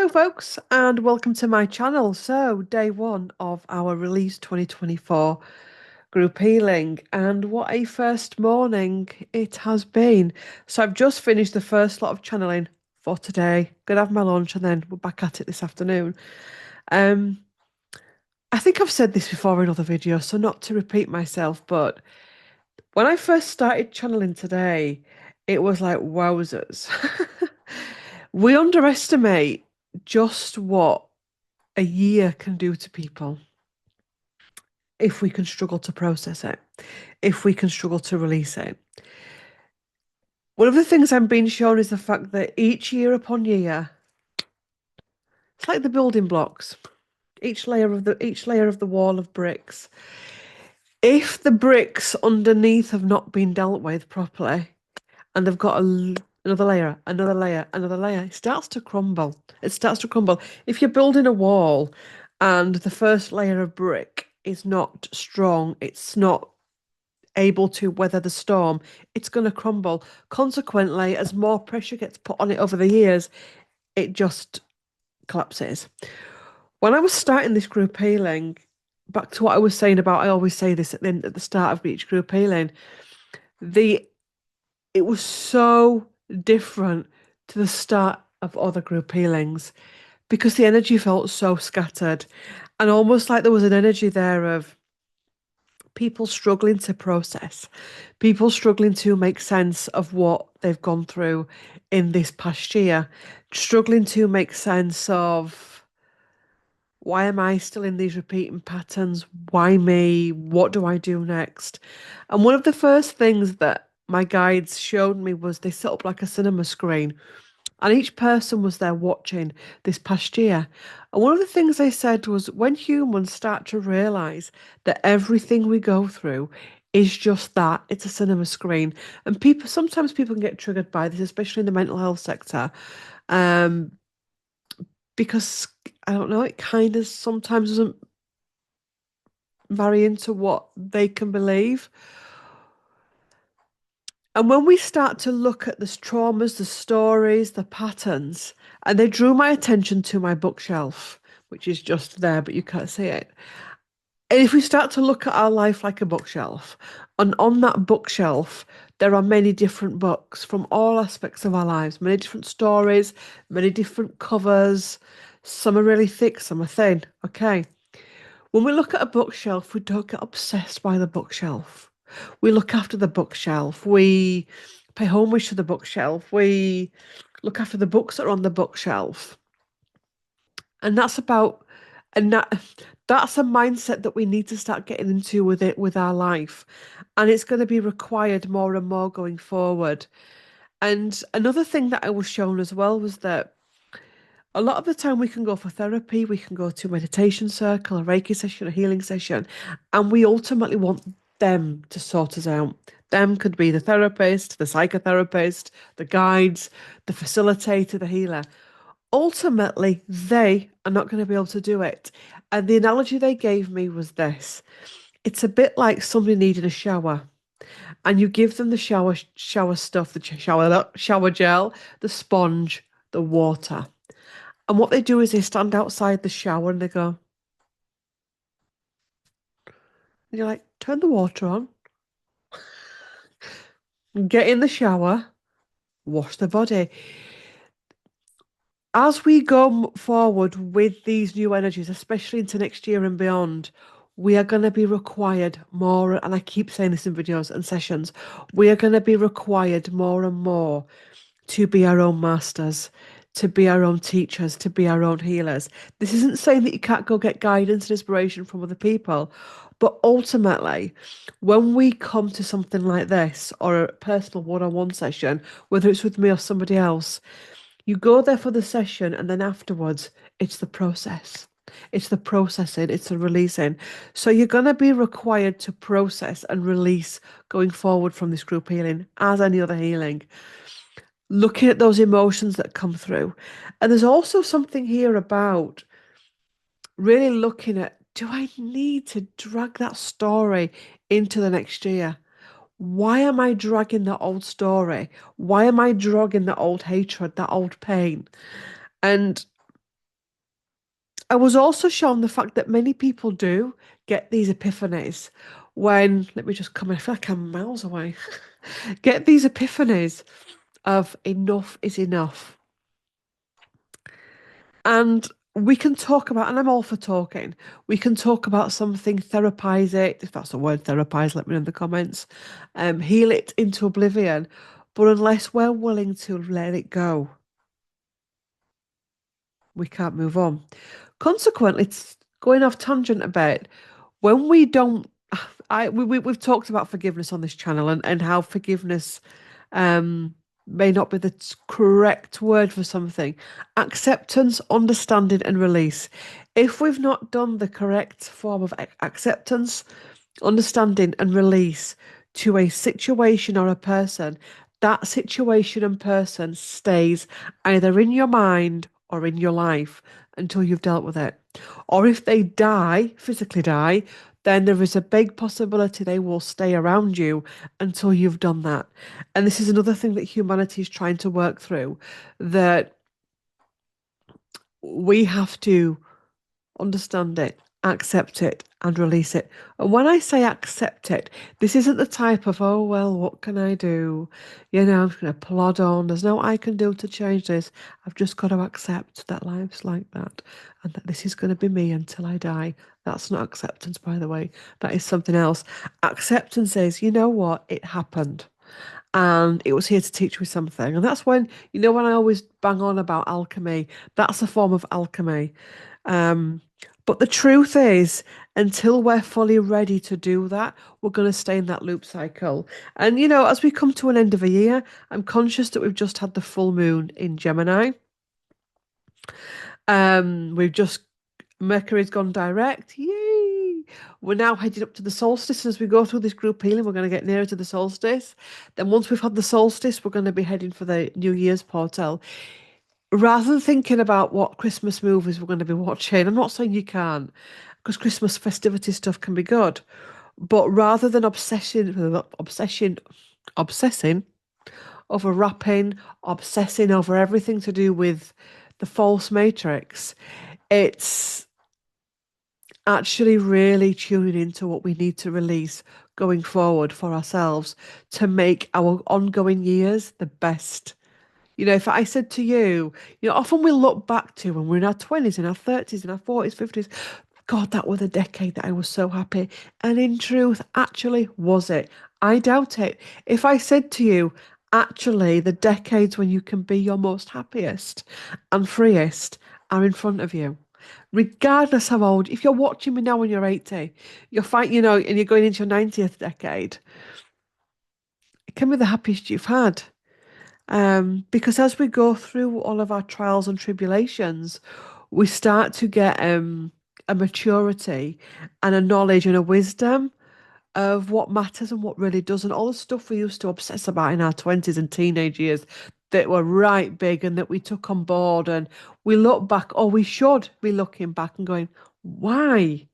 Hello, folks, and welcome to my channel. So, day one of our Release 2024 group healing, and what a first morning it has been. So, I've just finished the first lot of channeling for today. Gonna have my lunch, and then we're back at it this afternoon. Um, I think I've said this before in other videos, so not to repeat myself, but when I first started channeling today, it was like wowzers. We underestimate just what a year can do to people if we can struggle to process it, if we can struggle to release it. One of the things I'm being shown is the fact that each year upon year, it's like the building blocks, each layer of the wall of bricks. If the bricks underneath have not been dealt with properly, and they've got another layer, another layer, another layer, it starts to crumble. It starts to crumble. If you're building a wall and the first layer of brick is not strong, it's not able to weather the storm, it's going to crumble. Consequently, as more pressure gets put on it over the years, it just collapses. When I was starting this group healing, back to what I was saying about, I always say this at the start of each group healing, the it was so different to the start of other group healings because the energy felt so scattered and almost like there was an energy there of people struggling to process, people struggling to make sense of what they've gone through in this past year, struggling to make sense of why am I still in these repeating patterns? Why me? What do I do next? And one of the first things that my guides showed me was they set up like a cinema screen, and each person was there watching this past year. And one of the things they said was when humans start to realize that everything we go through is just that, it's a cinema screen. And sometimes people can get triggered by this, especially in the mental health sector. Um, because I don't know, it kind of sometimes doesn't marry into what they can believe. And when we start to look at the traumas, the stories, the patterns, and they drew my attention to my bookshelf, which is just there, but you can't see it. And if we start to look at our life like a bookshelf, and on that bookshelf, there are many different books from all aspects of our lives, many different stories, many different covers. Some are really thick, some are thin. Okay. When we look at a bookshelf, we don't get obsessed by the bookshelf. We look after the bookshelf. We pay homage to the bookshelf. We look after the books that are on the bookshelf. And that's a mindset that we need to start getting into with our life. And it's going to be required more and more going forward. And another thing that I was shown as well was that a lot of the time we can go for therapy, we can go to a meditation circle, a Reiki session, a healing session, and we ultimately want them to sort us out. Them could be the therapist, the psychotherapist, the guides, the facilitator, the healer. Ultimately, they are not going to be able to do it. And the analogy they gave me was this. It's a bit like somebody needing a shower, and you give them the shower stuff, the shower gel, the sponge, the water. And what they do is they stand outside the shower and they go, and you're like, turn the water on, get in the shower, wash the body. As we go forward with these new energies, especially into next year and beyond, we are going to be required more, and I keep saying this in videos and sessions, we are going to be required more and more to be our own masters, to be our own teachers, to be our own healers. This isn't saying that you can't go get guidance and inspiration from other people, but ultimately, when we come to something like this or a personal one-on-one session, whether it's with me or somebody else, you go there for the session and then afterwards, it's the process. It's the processing, it's the releasing. So you're going to be required to process and release going forward from this group healing as any other healing, looking at those emotions that come through. And there's also something here about really looking at, do I need to drag that story into the next year? Why am I dragging that old story? Why am I dragging that old hatred, that old pain? And I was also shown the fact that many people do get these epiphanies when, let me just come in, I feel like I'm miles away, get these epiphanies of enough is enough. And we can talk about, and I'm all for talking, we can talk about something, therapize it, if that's a word, therapize, let me know in the comments, heal it into oblivion. But unless we're willing to let it go, we can't move on. Consequently, it's going off tangent a bit. When we don't, we've talked about forgiveness on this channel and how forgiveness may not be the correct word for something. Acceptance, understanding, and release. If we've not done the correct form of acceptance, understanding, and release to a situation or a person, that situation and person stays either in your mind or in your life until you've dealt with it. Or if they die, physically die, then there is a big possibility they will stay around you until you've done that. And this is another thing that humanity is trying to work through, that we have to understand it, accept it, and release it. And when I say accept it, this isn't the type of, oh, well, what can I do? I'm just going to plod on. There's no I can do to change this. I've just got to accept that life's like that and that this is going to be me until I die. That's not acceptance, by the way. That is something else. Acceptance is, you know what? It happened and it was here to teach me something. And that's when I always bang on about alchemy, that's a form of alchemy. Um, but the truth is, until we're fully ready to do that, we're going to stay in that loop cycle. And, as we come to an end of a year, I'm conscious that we've just had the full moon in Gemini. We've just Mercury's gone direct. Yay! We're now heading up to the solstice. As we go through this group healing, we're going to get nearer to the solstice. Then once we've had the solstice, we're going to be heading for the New Year's portal. Rather than thinking about what Christmas movies we're going to be watching, I'm not saying you can't, because Christmas festivity stuff can be good. But rather than obsessing over wrapping, obsessing over everything to do with the false matrix, it's actually really tuning into what we need to release going forward for ourselves to make our ongoing years the best. If I said to you, often we look back to when we're in our 20s, in our 30s, in our 40s, 50s, God, that was a decade that I was so happy. And in truth, actually, was it? I doubt it. If I said to you, actually, the decades when you can be your most happiest and freest are in front of you. Regardless how old, if you're watching me now when you're 80, you're fine, and you're going into your 90th decade, it can be the happiest you've had. Because as we go through all of our trials and tribulations, we start to get a maturity and a knowledge and a wisdom of what matters and what really doesn't. All the stuff we used to obsess about in our 20s and teenage years that were right big and that we took on board, and we look back, or we should be looking back and going, why?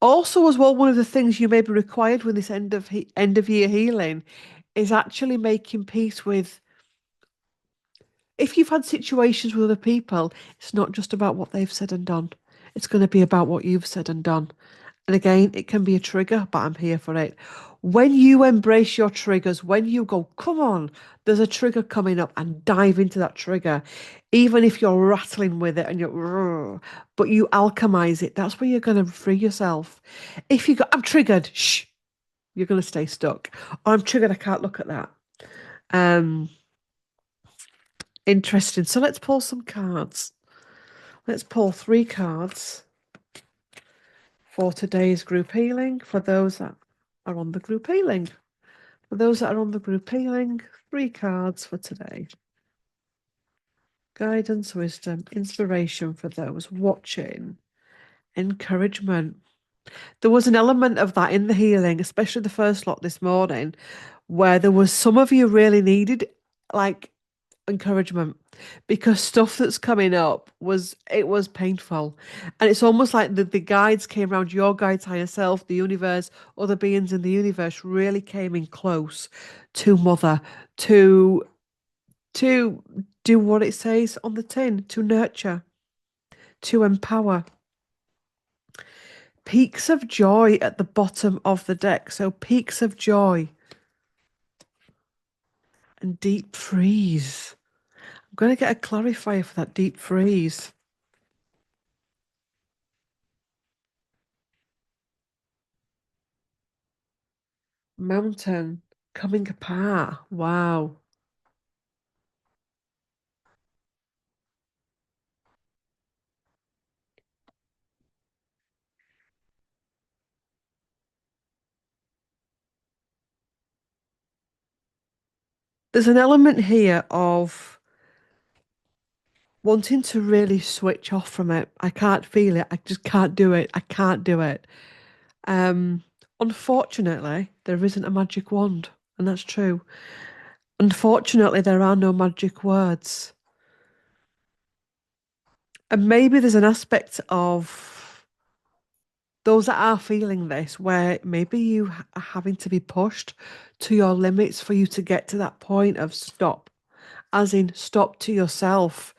Also, as well, one of the things you may be required with this end of year healing is actually making peace with, if you've had situations with other people, it's not just about what they've said and done. It's going to be about what you've said and done. And again, it can be a trigger, but I'm here for it. When you embrace your triggers, when you go, come on, there's a trigger coming up, and dive into that trigger, even if you're rattling with it and but you alchemize it, that's where you're going to free yourself. If you go, I'm triggered, shh, you're going to stay stuck. Or I'm triggered, I can't look at that. Um, Interesting. So let's pull some cards. Let's pull 3 cards for today's group healing for those that are on the group healing. For those that are on the group healing, 3 cards for today. Guidance, wisdom, inspiration for those watching, encouragement. There was an element of that in the healing, especially the first lot this morning, where there was some of you really needed like encouragement, because stuff that's coming up was painful, and it's almost like the guides came around, your guides, higher self, the universe, other beings in the universe really came in close to mother to do what it says on the tin, to nurture, to empower. Peaks of joy at the bottom of the deck. So peaks of joy and deep freeze. I'm going to get a clarifier for that deep freeze. Mountain coming apart. Wow. There's an element here of wanting to really switch off from it. I can't feel it. I just can't do it. I can't do it. Um, Unfortunately, there isn't a magic wand, and that's true. Unfortunately, there are no magic words. And maybe there's an aspect of those that are feeling this where maybe you are having to be pushed to your limits for you to get to that point of stop, as in stop to yourself.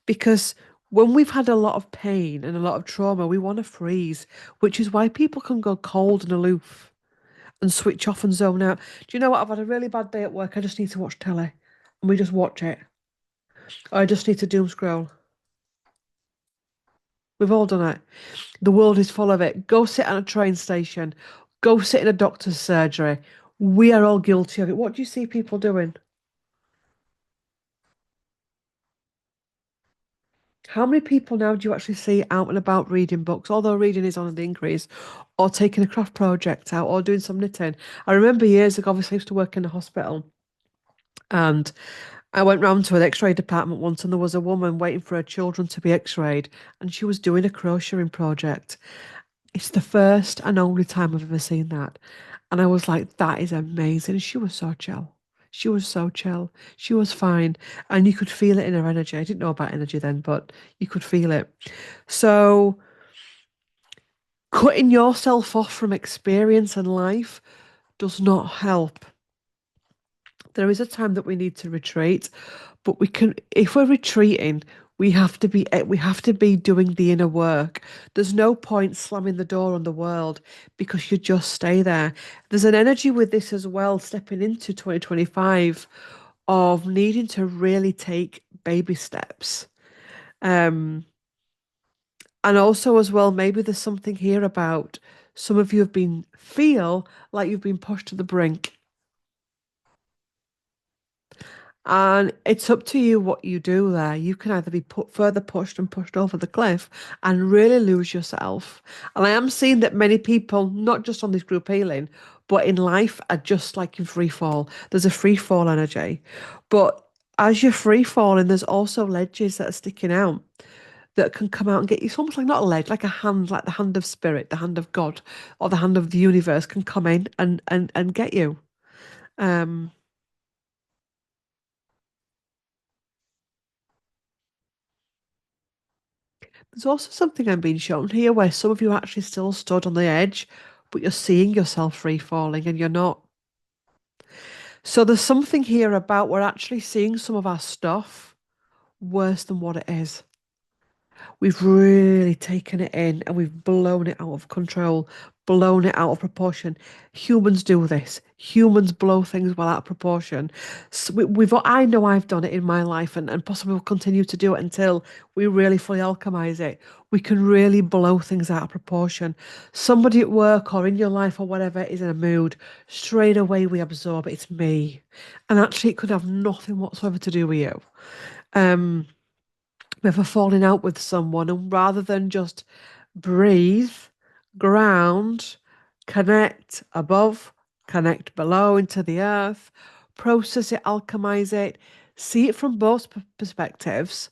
Because when we've had a lot of pain and a lot of trauma, we want to freeze, which is why people can go cold and aloof and switch off and zone out. Do you know what? I've had a really bad day at work. I just need to watch telly. And we just watch it. Or I just need to doom scroll. We've all done it. The world is full of it. Go sit at a train station. Go sit in a doctor's surgery. We are all guilty of it. What do you see people doing? How many people now do you actually see out and about reading books, although reading is on the increase, or taking a craft project out, or doing some knitting? I remember years ago, obviously, I used to work in a hospital, and I went round to an X-ray department once, and there was a woman waiting for her children to be X-rayed, and she was doing a crocheting project. It's the first and only time I've ever seen that. And I was like, that is amazing. She was so chill. She was so chill. She was fine. And you could feel it in her energy. I didn't know about energy then, but you could feel it. So cutting yourself off from experience and life does not help. There is a time that we need to retreat, but we can, if we're retreating, we have to be doing the inner work. There's no point slamming the door on the world because you just stay there. There's an energy with this as well, stepping into 2025 of needing to really take baby steps. Um, and also as well, maybe there's something here about some of you have been feel like you've been pushed to the brink. And it's up to you what you do there. You can either be put further pushed and pushed over the cliff and really lose yourself. And I am seeing that many people, not just on this group healing, but in life are just like in free fall. There's a free fall energy. But as you're free falling, there's also ledges that are sticking out that can come out and get you. It's almost like not a ledge, like a hand, like the hand of spirit, the hand of God, or the hand of the universe can come in and get you. Um, There's also something I'm being shown here where some of you actually still stood on the edge, but you're seeing yourself free falling and you're not. So there's something here about we're actually seeing some of our stuff worse than what it is. We've really taken it in and we've blown it out of control, blown it out of proportion. Humans do this. Humans blow things well out of proportion. So I know I've done it in my life and possibly will continue to do it until we really fully alchemize it. We can really blow things out of proportion. Somebody at work or in your life or whatever is in a mood, straight away we absorb it. It's me. And actually it could have nothing whatsoever to do with you. Um, Ever falling out with someone, and rather than just breathe, ground, connect above, connect below into the earth, process it, alchemize it, see it from both perspectives,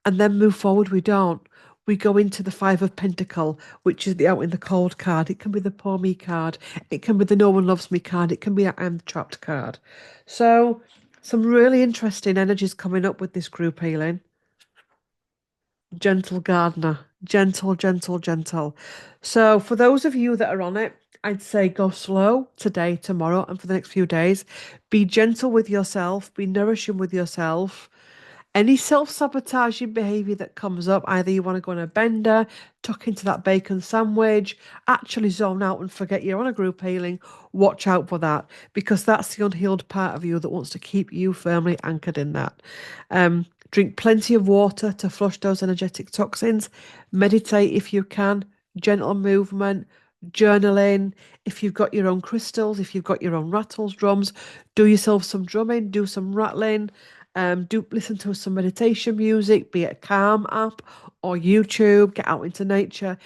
and then move forward, we don't. We go into the Five of Pentacle, which is the out in the cold card. It can be the poor me card. It can be the no one loves me card. It can be the I'm trapped card. So, some really interesting energies coming up with this group healing. Gentle gardener. Gentle, gentle, gentle. So for those of you that are on it, I'd say go slow today, tomorrow, and for the next few days. Be gentle with yourself, be nourishing with yourself. Any self-sabotaging behavior that comes up, either you want to go on a bender, tuck into that bacon sandwich, actually zone out and forget you're on a group healing, watch out for that because that's the unhealed part of you that wants to keep you firmly anchored in that. Drink plenty of water to flush those energetic toxins. Meditate if you can, gentle movement, journaling. If you've got your own crystals, if you've got your own rattles, drums, do yourself some drumming, do some rattling. Do listen to some meditation music, be it a Calm app or YouTube, get out into nature.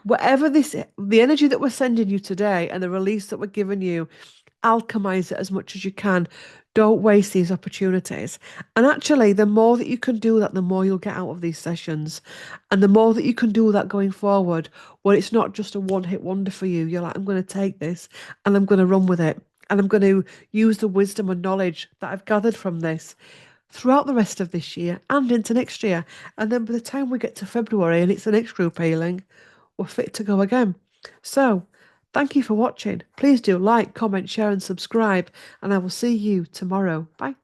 Whatever the energy that we're sending you today and the release that we're giving you, alchemize it as much as you can. Don't waste these opportunities. And actually, the more that you can do that, the more you'll get out of these sessions. And the more that you can do that going forward, well, it's not just a one-hit wonder for you. You're like, I'm going to take this and I'm going to run with it. And I'm going to use the wisdom and knowledge that I've gathered from this throughout the rest of this year and into next year. And then by the time we get to February and it's the next group healing, we're fit to go again. So, thank you for watching. Please do like, comment, share, and subscribe, and I will see you tomorrow. Bye.